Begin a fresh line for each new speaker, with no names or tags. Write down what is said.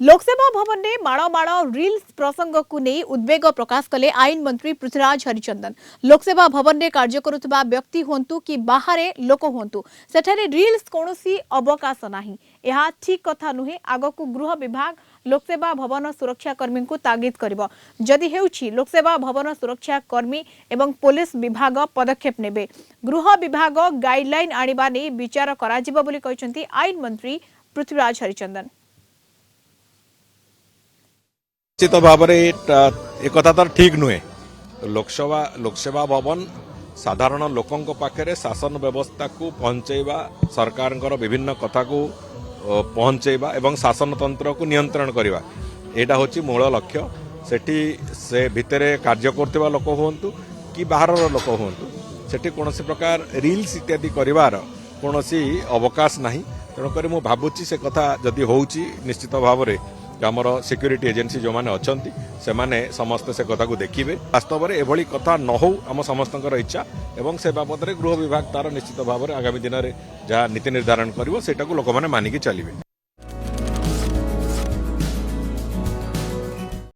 लोकसेवा भवन में माड़ माड़ रिल्स प्रसंग को नहीं उद्वेग प्रकाश कले आईन मंत्री पृथ्वीराज हरिचंदन। लोकसेवा भवन में कार्य करुवा व्यक्ति हुंतु कि बाहर लोक हुंतु सेठारे रिल्स कौनसी अवकाश नहीं। यह ठीक कथा नुहे। आगकू गृह विभाग लोकसेवा भवन सुरक्षाकर्मी को तागिद करिबो। जदि हेउछि लोकसेवा भवन सुरक्षाकर्मी एवं पुलिस विभाग पदक्षेप नेबे। गृह विभाग गाइडलाइन आनिबा नै विचार कराजिबो बोली कहिसंती आईन मंत्री पृथ्वीराज हरिचंदन।
निश्चित भाव एक तो ठीक नुहे। लोकसेवा भवन साधारण लोकों पाखे शासन व्यवस्था को पहुंचेबा, सरकार विभिन्न कथा को पहुंचेबा एवं शासन तंत्र को नियंत्रण करवा यहाँ हूँ मूल लक्ष्य। सेठी से भितर कार्य करथिबा लोक हुंतु कि बाहर लोक हुंतु सेठी कौन प्रकार रील्स इत्यादि करिवार कौनसी अवकाश नहीं। तेणुक मु भावुची से कथा जदि होउची निश्चित भाव में आमर सिक्यूरीटी एजेंसी जो मैंने अच्छा से माने समस्ते से कथा को देखिए। वास्तव में एभली कथा न हो आम समस्त इच्छा एवं से बाबद गृह विभाग तार निश्चित भाव में आगामी दिन में जहाँ नीति निर्धारण कर लोक मैंने मानिकी चलिए।